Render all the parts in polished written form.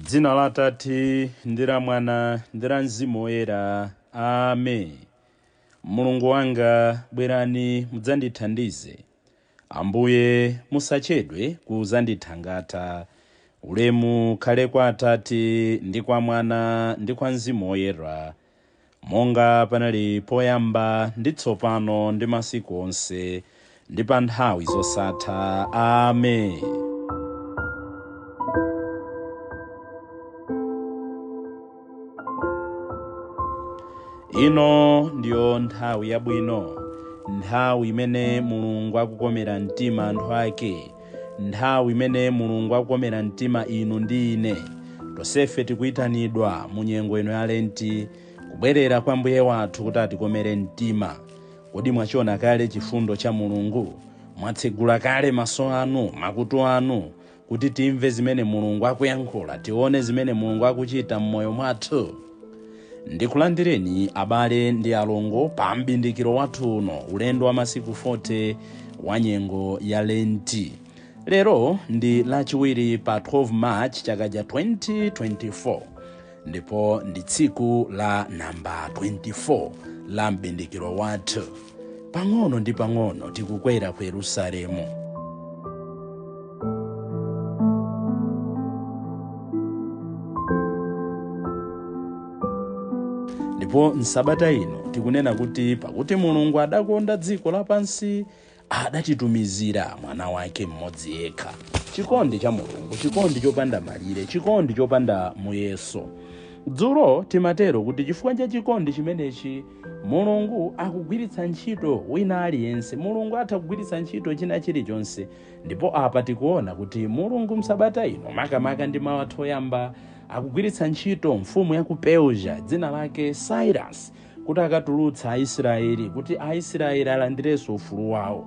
Dzina la Atate ndi la Mwana ndi la Mzimu Woyera. Amen. Mulungu wanga, bwerani mudzandithandize. Ambuye musachedwe kudzandithangata. Ulemu khale kwa Atate ndi kwa Mwana ndi kwa Mzimu Woyera, monga panali poyamba ndi tsopano ndi masiku onse ndi pa nthawi zosatha. Amen. Ino ndiyo nthawi yabwino, nthawi imene Mulungu akukomera mtima anthu ake, nthawi imene Mulungu akukomera mtima inu ndi ine. Tonsefe tikuyitanidwa mu nyengo ino ya Lenti kubwerera kwa Mbuye wathu kuti atikomere mtima. Kodi mwachiona kale chifundo cha Mulungu? Mwatsegula kale maso anu, makutu anu, kuti timve zimene Mulungu akuyankhula, tione zimene Mulungu akuchita m'moyo mwathu? Ndikulandireni abale ndi alongo pa mbindikiro wathu uno, ulendo wa masiku 40 wa nyengo ya Lenti. Lero ndi lachiwiri pa 12 March chaka cha 2024, ndipo ndi tsiku la namba 24 la mbindikiro wathu. Pang'ono ndi pang'ono tikukwera ku Yerusalemu. Ndipo m'sabata ino tikunena kuti pakuti Mulungu adakonda dziko lapansi, adatitumizira mwana wake mmodzi yekha. Chikondi cha Mulungu, chikondi chopanda malire, chikondi chopanda muyeso. Dzulo timatero kuti chifukwa cha chikondi chimenechi Mulungu akugwiritsa ntchito wina aliyense. Mulungu atha kugwiritsa ntchito china chilichonse. Ndipo apa tikuona kuti Mulungu m'sabata ino, makamaka ndi mawu athu oyamba, akugwiritsa ntchito mfumu ya ku Persia dzina lake Cyrus kuti akatulutsa Aisraeli, kuti Aisraeli alandirenso ufulu wawo.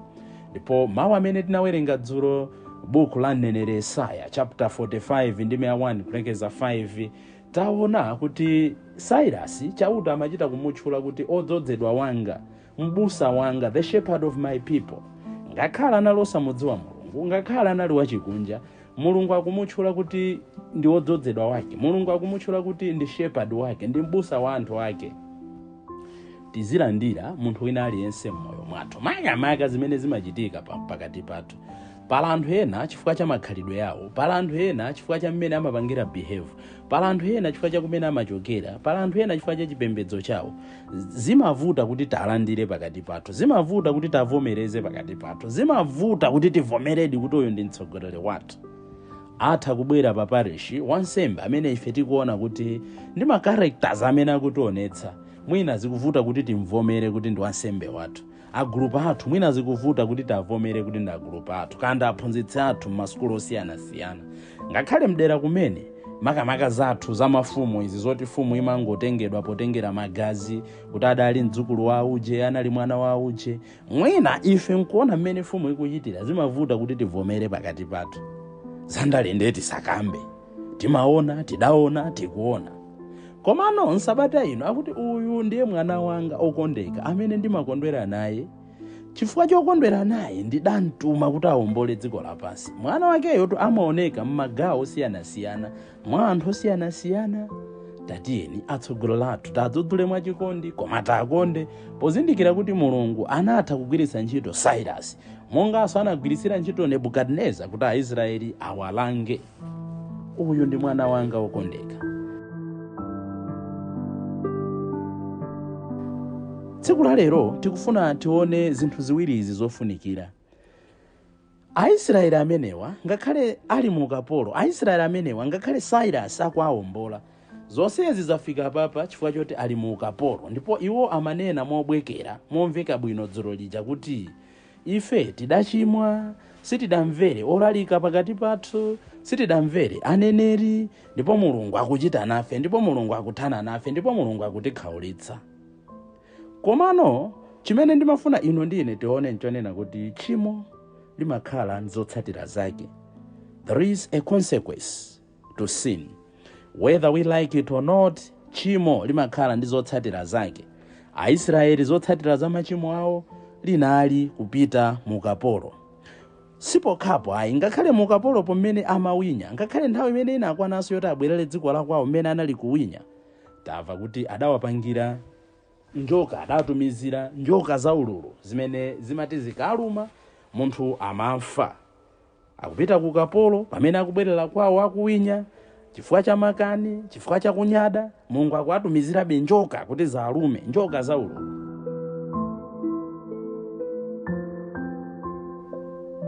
Ndipo mawu amene tinawerenga dzulo buku la mneneri Yesaya chapter 45 ndi 1 kulekeza 5, taona kuti Cyrus Chauta amachita kumutchula kuti odzozedwa wanga, mbusa wanga, the shepherd of my people. Ngakhala analosa mudziwa Mulungu, ngakhala anali wachikunja, Mulungu akumutchula kuti ndi odzozedwa wake. Mulungu akumutchula kuti ndi shepherd wake, ndi mbusa wa anthu ake. Tizilandira munthu wina aliyense m'moyo mwathu, makamaka zimene zimachitika pakati pathu. Pala anthu ena chifukwa cha makhalidwe yawo, pala anthu ena chifukwa cha mmene amapangira behave, pala anthu ena chifukwa cha kumene amachokera, pala anthu ena chifukwa cha chipembedzo chawo. Zimavuta kuti talandire pakati pathu, zimavuta kuti tavomereze pakati pathu, zimavuta kuti tivomeredi kuti uyu ndi mtsogoleri wathu. Atha kubwera pa parish wansembe amene ife tikuona kuti ndi ma characters amene akutionetsa, mwina zikuvuta kuti timvomere kuti ndi wansembe wathu. Agrupu athu mwina zikuvuta kuti tavomere kuti ndi agrupu athu, kanda aphunzitsi athu m'masukulu osiyanasiyana. Ngakhale mdera kumene makamaka zathu za mafumu izi zoti fumu imangotengedwa potengera magazi, kuti adali mdzukulu wa uje, anali mwana wa uje, mwina ife nkuona mmene fumu ikuchitira, zimavuta kuti tivomere pakati pathu. Zandalende tisakambe, timaona, tidaona, tikuona. Komano m'sabata ino akuti uyu ndiye mwana wanga okondeka amene ndimakondwera naye. Chifukwa chokondwera naye ndidamtuma kuti awombole dziko lapansi. Mwana wakeyo amaoneka m'magawo osiyanasiyana, mwa anthu osiyanasiyana. Tatiyeni atsogolo lathu tadzudzule mwachikondi, koma takonde pozindikira kuti Mulungu anatha kugwiritsa ntchito Cyrus, monganso anagwiritsira ntchito Nebukadneza kuti Aisraeli awalange. Uyu ndi mwana wanga okondeka. Tsiku la lero tikufuna tione zinthu ziwiri izi zofunikira. Aisraeli amenewa ngakhale ali mu ukapolo, Aisraeli amenewa ngakhale Cyrus akuawombola, zonsezi zafika papa chifukwa choti ali mu ukapolo. Ndipo iwo amanena mobwekera, momveka bwino dzulo lija kuti ife tidachimwa, sitidamvere olalika pakati pathu, sitidamvere aneneri, ndipo Mulungu akuchita nafe, ndipo Mulungu akuthana nafe, ndipo Mulungu akutikhaulitsa. Komano chimene ndimafuna ino ndine tione nchonena kuti tchimo limakhala nzotsatira zake. There is a consequence to sin. Whether we like it or not, tchimo limakhala ndi zotsatira zake. Aisraeli zotsatira za machimo awo linali kupita mu ukapolo. sipokhapo ayi ngakhale mukapolopo mmene amawinya ngakhale nthawi imene ina akwananso yoti abwerere dziko la kwawo mmene anali kuwinya tamva kuti adawapangira njoka, adatumizira njoka zaululu zimene zimati zikaluma munthu amafa akupita ku kapolo pamene akubwerera kwawo akuwinya chifukwa cha makani chifukwa cha kunyada Mulungu akuwatumizirabe njoka kuti zalume njoka zaululu.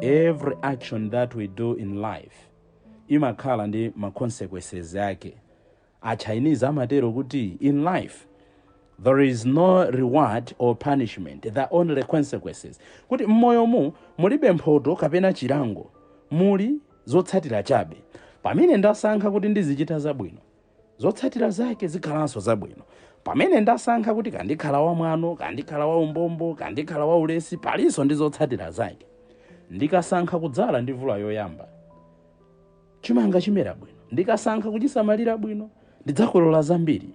Every action that we do in life imakhala ndi ma consequences yake. A Chinese amatero kuti in life there is no reward or punishment, there are only consequences. Kuti mmoyo mu mulibe mphoto kapena chilango, muli zotsatira chabe. Pamene ndasankha kuti ndizichita zabwino, zotsatira zake zikhalanso zabwino. Pamene ndasankha kuti kandikhala wamwano, kandikhala wa umbombo, kandikhala wa ulesi, palinso ndi zotsatira zake. Ndikasankha kudzala ndi mvula yoyamba, chimanga chimera bwino. Ndikasankha kuchisamalira bwino, ndidzakolola zambiri.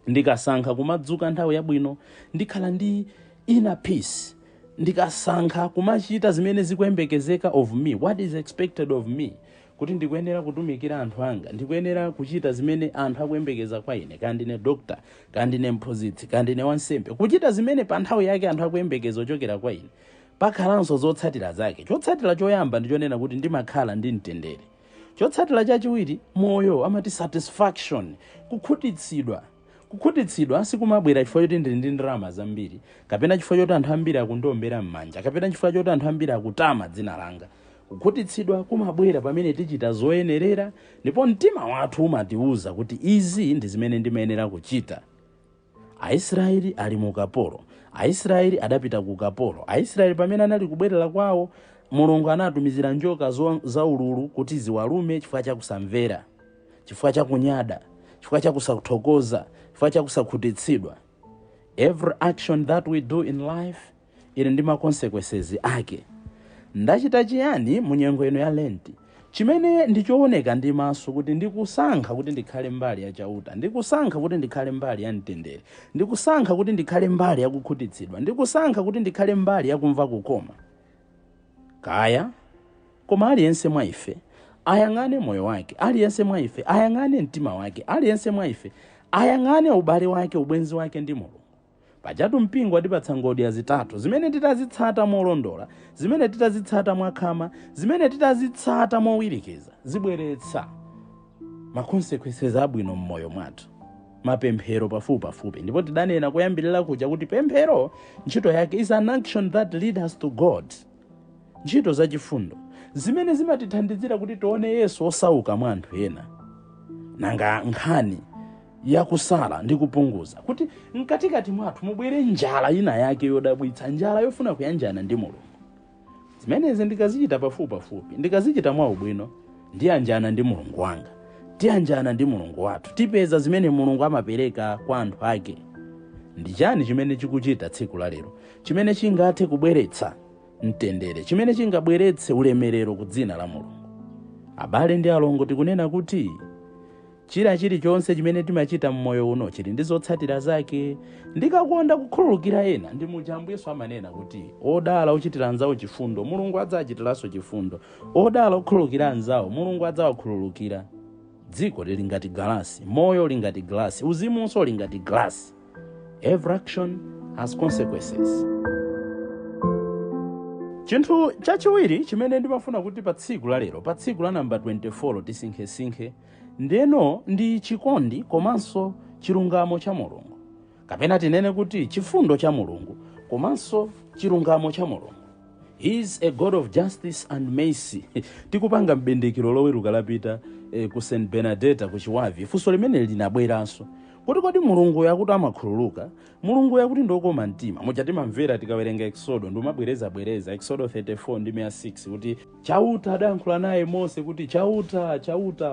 Ndikasankha kumadzuka nthawi yabwino, ndikhala ndi inner peace. Ndikasankha kumachita zimene zikuyembekezeka of me, what is expected of me, kuti ndikuyenera kutumikira anthu anga, ndikuyenera kuchita zimene anthu akuyembekeza kwa ine, kandi ne doctor, kandi ne mphunzitsi, kandi ne wansembe, kuchita zimene pa nthawi yake anthu akuyembekeza ochokera kwa ine. Pakhalanso zotsatira zake. Chotsatira choyamba ndichonena kuti ndimakhala ndi mtendere. Chotsatira chachiwiri moyo amati satisfaction, kukhutitsidwa. Kukhutitsidwa sikumabwera chifukwa choti ndili ndi ndalama zambiri, kapena chifukwa choti anthu ambiri akundombera m'manja, kapena chifukwa choti anthu ambiri akutama dzina langa. Kukhutitsidwa kumabwera pamene tichita zoyenerera, ndipo mtima wathu umatiuza kuti izi ndi zimene ndimayenera kuchita. Aisraeli ali mu ukapolo. Aisraeli adapita ku ukapolo. Aisraeli pamene anali kubwerera kwawo, Mulungu anatumizira njoka zaululu kuti ziwalume chifukwa cha kusamvera, chifukwa cha kunyada, chifukwa cha kusathokoza, chifukwa cha kusakhutitsidwa. Every action that we do in life ili ndi ma consequences ake. Ndachita chiyani mu nyengo ino ya Lenti? Chimene ndichooneka ndi maso kuti ndikusankha kuti ndikhale mbali ya Chauta, ndikusankha kuti ndikhale mbali ya mtendere, ndikusankha kuti ndikhale mbali ya kukhutitsidwa, ndikusankha kuti ndikhale mbali ya kumva kukoma. Kaya koma aliyense mwa ife ayang'ane moyo wake, aliyense mwa ife ayang'ane mtima wake, aliyense mwa ife ayang'ane ubale wake, ubwenzi wake ndi Mulungu. Pajatu mpingo adipatsa ngodya zitatu zimene titazitsata molondola, zimene titazitsata mwakhama, zimene titazitsata mowirikiza zibweretsa ma consequences abwino mmoyo mwathu. Mapemphero pafupi. Ndipo tidanena kuyambirira kuja kuti pemphero ntchito yake is an action that leads us to God. Ntchito zachifundo zimene zimatithandizira kuti tione Yesu osauka mwa anthu ena, nanga nkhani yakusala ndi kupunguza, kuti mkatikati mwathu mubwere njala ina yake yodabwitsa, njala yofuna kuyanjana ndi Mulungu. Zimenezi ndikazichita pafupi, ndikazichita mwa ubwino, ndiyanjana ndi Mulungu wanga, tiyanjana ndi Mulungu wathu, tipeza zimene Mulungu amapereka kwa anthu ake. Ndi chani chimene chikuchita tsiku la lero, chimene chingathe kubweretsa mtendere, chimene chingabweretse ulemerero ku dzina la Mulungu? Abale ndi alongo, tikunena kuti chilichonse chimene timachita mmoyo uno chili ndi zotsatira zake. Ndikakonda kukhululukira ena, ndi mujambo Yesu amanena kuti odala ochitira anzawo chifundo, Mulungu adzachitiranso chifundo. Odala okhululukira anzawo, Mulungu adzawakhululukira. Dziko lili ngati galasi, moyo uli ngati glasi, uzimunso uli ngati glasi. Every action has consequences. Chinthu chachiwiri chimene ndimafuna kuti pa tsiku la lero, pa tsiku la namba 24 tisinkhe ndeno ndi chikondi komanso chilungamo cha Mulungu, kapena tinene kuti chifundo cha Mulungu komanso chilungamo cha Mulungu. He is a God of justice and mercy. Tikupanga mbendekero loweruka lapita ku St. Bernadetta ku Chiwavi, funso limene linabweranso kodi Mulungu yakuti amakhululuka, Mulungu yakuti ndokoma mtima. Muchatima mvera tikawerenga Exodo, ndumabwereza Exodo 34 ndi 6 kuti Chauta adayankhula naye Mose kuti Chauta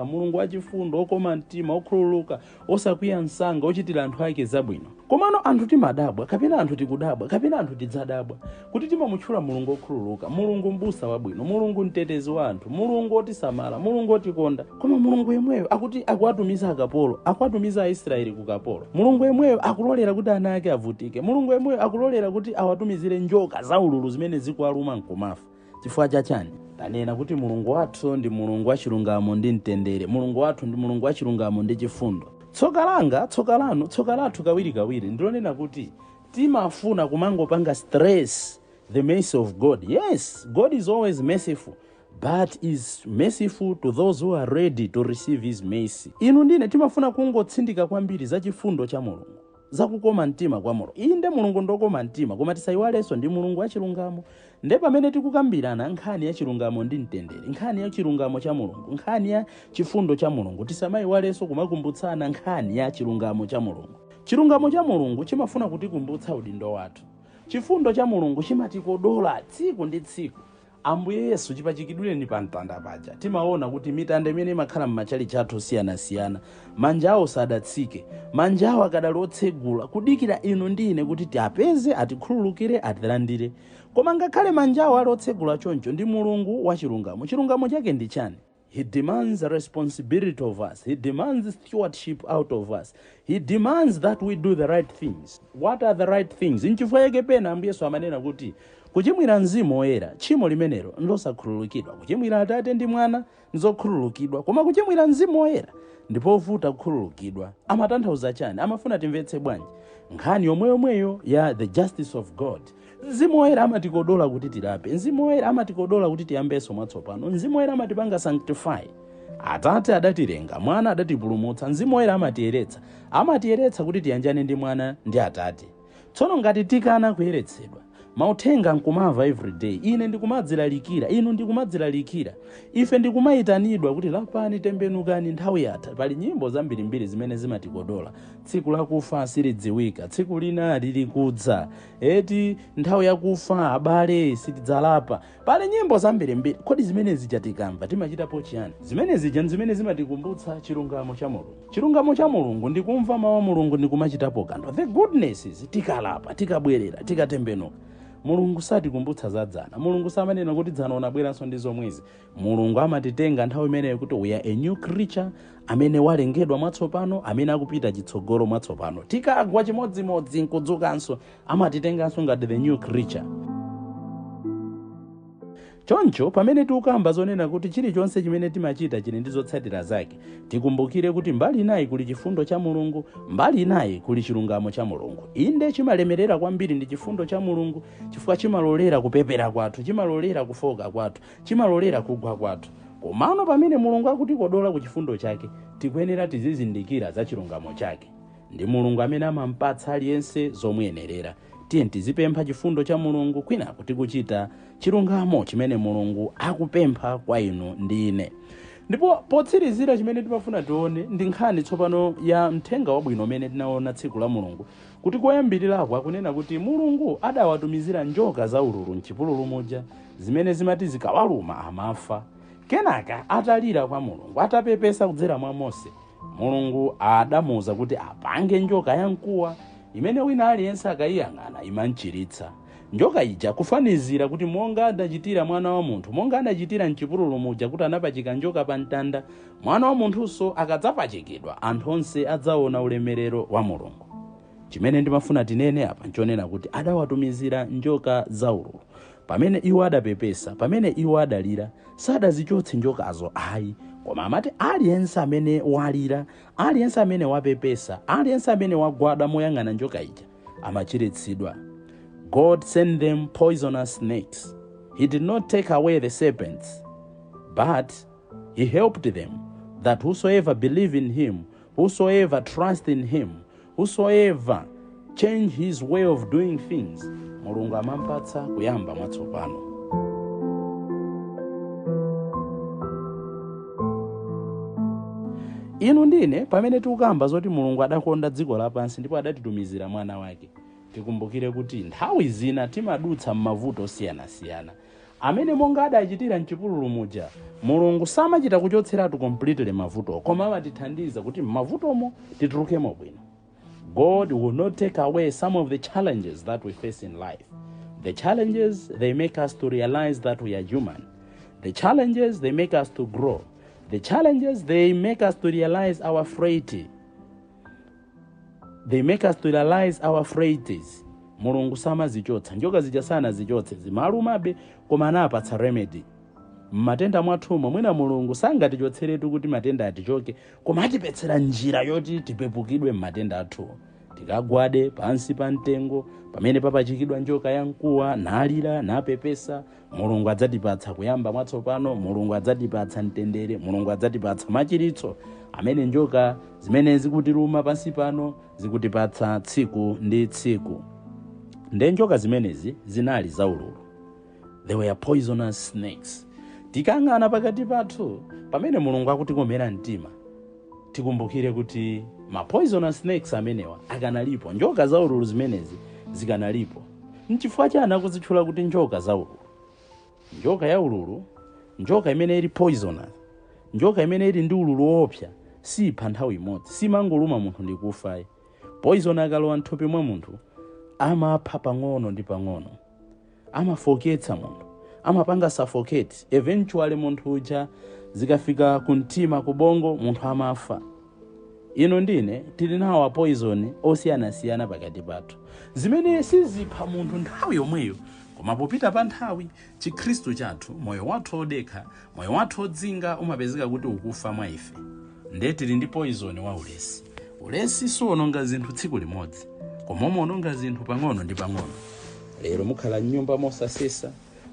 Mulungu wachifundo, okoma mtima, okhululuka, osakwiya msanga, ochitira anthu ake zabwino. Komano anthu timadabwa, kapena anthu tikudabwa, kapena anthu tidzadabwa kuti timamutchula Mulungu okhululuka, Mulungu mbusa wabwino, Mulungu mtetezi wa anthu, Mulungu otisamala, Mulungu otikonda. Koma Mulungu yemweyo akuti akuwatumiza akapolo, akuwatumiza Aisraeli ku kapolo. Mulungu yemweyo akulolera kuti ana ake avutike. Mulungu yemweyo akulolera kuti awatumizire njoka zaululu zimene zikuwaluma nkomafa. chifukwa chachani? Tanena kuti mulungu wathu ndi mulungu wa chilungamo ndi mtendere, mulungu wathu ndi mulungu wa chilungamo ndi chifundo. Tsoka langa, tsoka lanu, tsoka lathu kawirikawiri ndilonena kuti timafuna kumangopanga stress the mercy of God. Yes, God is always merciful, but is merciful to those who are ready to receive his mercy. Inu ndine timafuna kungotsindika kwambiri za chifundo cha mulungu, za kukoma mtima kwa mulungu. Inde mulungu ndokoma mtima, koma tisayiwalenso ndi mulungu wa chilungamo. Nde pamene tikukambirana nkhani ya chilungamo ndi mtendere, nkhani ya chilungamo cha mulungu, nkhani ya chifundo cha mulungu, tisamayiwalenso kumakumbutsana nkhani ya chilungamo cha mulungu. Chilungamo cha mulungu chimafuna kutikumbutsa udindo wathu. Chifundo cha mulungu chimatikodola tsiku ndi tsiku. Ambuye Yesu chipachikidwireni pa mtanda paja. Timaona kuti mitanda imene imakhala m'machali chathu siyana-siyana, manja awo sadatsike, manja awo akadali otsegula kudikira inu ndine kuti tiapeze, atikhululukire, atilandire. Koma ngakhale manja awo ali otsegula choncho ndi mulungu wa chilungamo. Chilungamo chake ndi chani? He demands a responsibility of us. He demands stewardship out of us. He demands that we do the right things. What are the right things? Nchifukwa yake pena Ambuye Yesu amanena kuti kuchimwira Mzimu Woyera tchimo limenelo ndosakhululukidwa. Kuchimwira Atate ndi Mwana nzokhululukidwa, koma kuchimwira Mzimu Woyera ndipovuta kukhululukidwa. Amatanthauza chani? Amafuna timvetse bwanji nkhani yomweyo ya the justice of God. Mzimu Woyera amatikodola kuti tilape, Mzimu Woyera amatikodola kuti tiyambenso mwatsopano, Mzimu Woyera amatipanga sanctify. Atate adatilenga, Mwana adatipulumutsa, Mzimu Woyera amatiyeretsa kuti tiyanjane ndi Mwana ndi Atate. Tsono ngati tikana kuyeretsedwa, mauthenga nkumava every day, ine ndikumadzilalikira, inu ndikumadzilalikira, ife ndikumayitanidwa kuti lapani tembenukani nthawi yatha. Pali nyimbo zambirimbiri zimene zimatikodola. Tsiku lakufa silidziwika, tsiku lina lilikudza, eti nthawi yakufa abale sitidzalapa. Pali nyimbo zambirimbiri. Kodi zimene zichatikamva timachitapo chiyani? Zimene zimatikumbutsa chilungamo cha mulungu. Chilungamo cha mulungu ndikumva mawu a mulungu ndikumachitapo kanthu. The goodness is tikalapa, tikabwerera, tikatembenuka. Mulungu satikumbutsa za dzana. Mulungu samanena kuti dzana unabweranso ndi zomwezi. Mulungu amatitenga nthawi imeneyo kuti we are a new creature, amene walengedwa mwatsopano, amene akupita chitsogolo mwatsopano. Tikagwa chimodzimodzi nkudzukanso, amatitenganso ngati the new creature. Choncho pamene tikukamba zonena kuti chilichonse chimene timachita chili ndi zotsatira zake, tikumbukire kuti mbali inayi kuli chifundo cha mulungu, mbali inayi kuli chilungamo cha mulungu. Inde chimalemerera kwambiri ndi chifundo cha mulungu chifukwa chimalolera kupepera kwathu, chimalolera kufoka kwathu, chimalolera kugwa kwathu. Komano pamene mulungu akutikodola ku chifundo chake, tikuyenera tizizindikira za chilungamo chake. Ndi mulungu amene amampatsa aliyense zomuyenerera. Tiye tizipempha chifundo cha mulungu kwina kuti kuchita chilungamo chimene mulungu akupempha kwa inu ndi ine. Ndipo potsirizira chimene timafuna tione ndi nkhani tsopano ya Uthenga Wabwino umene tinaona tsiku la mulungu, kuti koyambirirako akunena kuti mulungu adawatumizira njoka za ululu m'chipululu muja zimene zimati zikawaluma amafa. Kenaka atalira kwa mulungu, atapepesa kudzera mwa Mose, mulungu adamuza kuti apange njoka yamkuwa imene wina aliyense akayiyang'ana imanchiritsa. Njoka ija kufanizira kuti monga adachitira mwana wa munthu, monga adachitira m'chipululu muja kuti anapachika njoka pa mtanda, mwana wa munthunso akadzapachikidwa anthu onse adzaona ulemerero wa mulungu. Chimene ndimafuna tinene apa nchonena kuti adawatumizira njoka za ululu. Pamene iwo adapepesa, pamene iwo adalira, sadazichotse njokazo ayi, koma amati aliyense amene walira, aliyense amene wapepesa, aliyense amene wagwada moyang'ana njoka ija amachiritsidwa. God sent them poisonous snakes. He did not take away the serpents, but he helped them, that whosoever believe in him, whosoever trust in him, whosoever change his way of doing things, mulungu amampatsa kuyamba mwatsopano. Inu ndine pamene tikukamba zoti mulungu adakonda dziko lapansi ndipo adatitumizira mwana wake, tikumbukire kuti nthawi zina timadutsa m'mavuto osiyana-siyana amene monga adachitira m'chipululu muja. Mulungu samachita kuchotseratu completely mavuto, koma amatithandiza kuti m'mavutomo titulukemo bwino. God will not take away some of the challenges that we face in life. The challenges, they make us to realize that we are human. The challenges, they make us to grow. The challenges, they make us to realize our frailty. They make us to realize our frailties. mulungu samazichotsa. Njoka zija sanazichotse zimalumabe koma anapatsa remedy matenda mwathumo. Mwina mulungu sangatichotseretu kuti matenda atichoke, koma atipetsera njira yoti tipepukidwe matenda athuwo. Tikagwade pansi pa mtengo pamene papachikidwa njoka yamkuwa, nalira napepesa, mulungu adzatipatsa kuyamba mwatsopano, mulungu adzatipatsa mtendere, mulungu adzatipatsa machiritso amene njoka zimene zikutiluma pansi pano zikutipatsa tsiku ndi tsiku. Nde njoka zimenezi zinali zaululu. They were poisonous snakes. Tikang'ana pakati pathu pamene mulungu akutikomera mtima, tikumbukire kuti ma poisonous snakes amenewa akanalipo, njoka zaululu zimenezi zikanalipo. Nchifukwa chani akuzitchula kuti njoka zaululu? Njoka yaululu, njoka imene ili poisonous, njoka imene ili ndi ululu woopsa, sipha nthawi imodzi, simangoluma munthu ndi kufa. Poison akalowa mthupi mwa munthu amapha pang'ono ndi pang'ono, amafoketsa munthu, amapanga suffocate. Eventually munthu uja zikafika kumtima, kubongo, munthu amafa. Ino ndine tili nawo poison osiyanasiyana pakati pathu, zimene sizipha munthu nthawi yomweyo, koma popita pa nthawi chikhristu chathu, moyo wathu odekha, moyo wathu odzinga umapezeka kuti ukufa mwa ife. Nde tili ndi poison wa ulesi. Ulesi suwononga zinthu tsiku limodzi, koma umaononga zinthu pang'ono ndi pang'ono. Lero mukhala mnyumba mosasesa,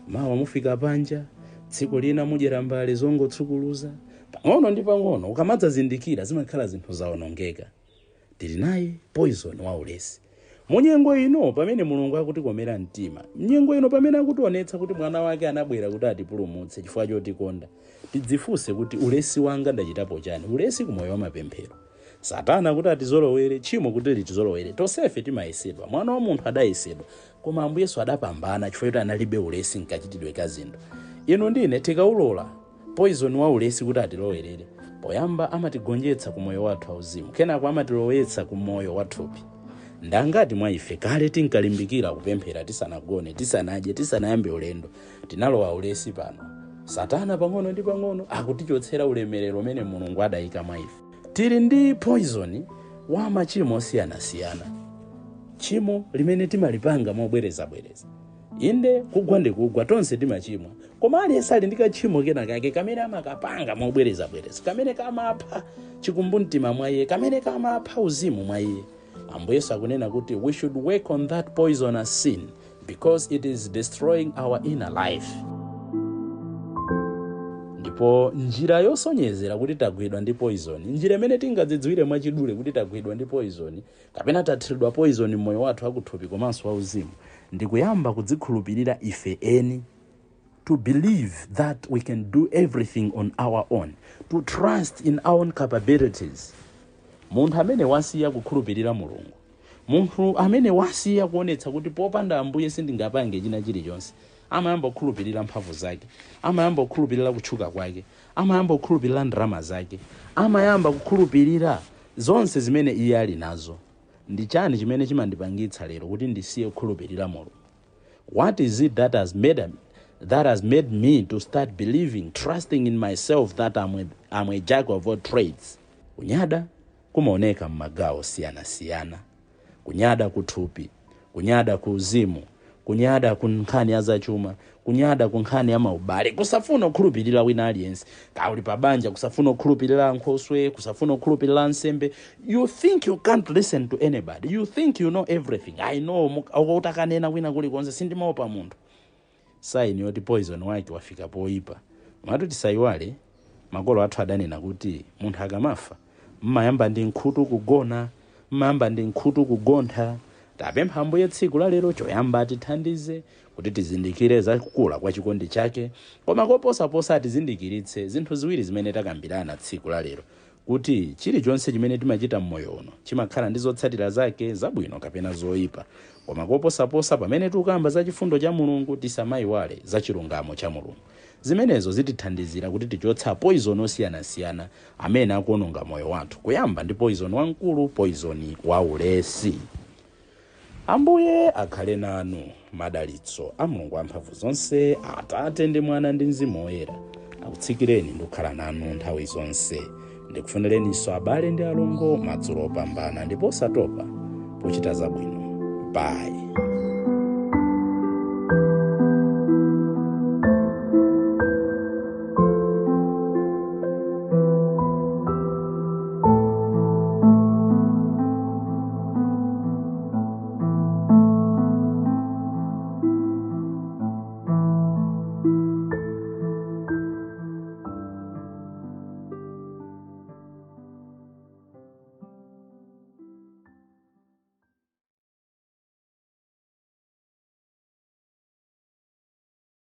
mawa mufika panja, tsiku lina mudyera mbale zongotsukuluza, pang'ono ndi pang'ono ukamadza zindikira zimakhala zinthu zawonongeka. Tili naye poison wa ulesi. Munyengo ino pamene mulungu akutikomera mtima, nyengo ino pamene akutionetsa kuti mwana wake anabwera kuti atipulumutse chifukwa chotikonda, tidzifunse kuti ulesi wanga ndachitapo chani? Ulesi kumoyo wa mapemphero. Satana kuti atizolowere, tchimo kuti litizolowere, tonsefe timayesedwa. Mwana wa munthu adayesedwa, koma Ambuye Yesu adapambana chifukwa kuti analibe ulesi nkachitidwe ka zinthu. Ino ndine tikaulola poison wa ulesi kuti atilowerere, poyamba amatigonjetsa ku moyo wathu auzimu, kenako amatilowetsa ku moyo wathupi. Ndangati mwa ife kale tinkalimbikira kupemphera tisanagone, tisanadye, tisanayambe ulendo, tinalowa ulesi pano. Satana pang'ono ndi pang'ono akutichotsera ulemerero umene mulungu adayika mwa ife. Tili ndi poison wa machimo osiyanasiyana. Chimo limene timalipanga mobwereza. Inde kugwa ndi kugwa, tonse timachimwa, koma aliyense ali ndi kachimo kena kake kamene amakapanga mobwereza, kamene kamapha chikumbumtima mwa iye, kamene kamapha uzimu mwa iye. Ambuye Yesu akunena kuti we should work on that poisonous sin because it is destroying our inner life. Ndipo njira yosonyezera kuti tagwidwa ndi poison, njira imene tingadzidziwire mwachidule kuti tagwidwa ndi poison kapena tathiridwa poison mmoyo wathu akuthupi komanso wauzimu, ndi kuyamba kudzikhulupirira ife eni, to believe that we can do everything on our own, to trust in our own capabilities. Munthu amene wasiya kukhulupirira mulungu, munthu amene wasiya kuonetsa kuti popanda Ambuye sindingapange china chilichonse, amayamba kukhulupirira mphamvu zake, amayamba kukhulupirira kutchuka kwake, amayamba kukhulupirira ndalama zake, amayamba kukhulupirira zonse zimene iye ali nazo. Ndi chani chimene chimandipangitsa lero kuti ndisiye kukhulupirira mulungu? What is it that has made me to start believing, trusting in myself that I'm a jack of all trades? Kunyada kumaoneka mmagawo siyana. Kunyada kuthupi, kunyada kuuzimu, kunyada kunkhani ya zachuma, kunyada kunkhani ya maubale, kusafuna kukhulupirira wina aliyense. Kauli pabanja kusafuna kukhulupirira nkhoswe, kusafuna kukhulupirira nsembe. You think you can't listen to anybody. You think you know everything. I know utakanena wina kulikonse sindimaopa munthu. Saini yoti poison wake wafika poipa. Matu tisaiwale, makolo athu adanena kuti munthu akamafa mmayamba ndi nkhutu kugona, mmayamba ndi nkhutu kugontha. Tapempha Ambuye tsiku la lero choyamba atithandize kuti tizindikire za kukula kwa chikondi chake, koma koposaposa atizindikiritse zinthu ziwiri zimene takambirana tsiku la lero, kuti chilichonse chimene timachita mmoyo uno chimakhala ndi zotsatira zake zabwino kapena zoyipa, koma koposaposa pamene tikukamba za chifundo cha mulungu tisamayiwale za chilungamo cha mulungu. Zimenezo zitithandizira kuti tichotsa poison osiyanasiyana amene akuononga moyo wathu, kuyamba ndi poison wamkulu, poison wa ulesi. Ambuye akhale nanu. Madalitso a Mulungu wamphamvu zonse, Atate ndi Mwana ndi Mzimu Woyera akutsikireni ndi kukhala nanu nthawi zonse. Ndikufunireniso abale ndi alongo madzulo opambana ndipo osatopa pochita zabwino. Bye.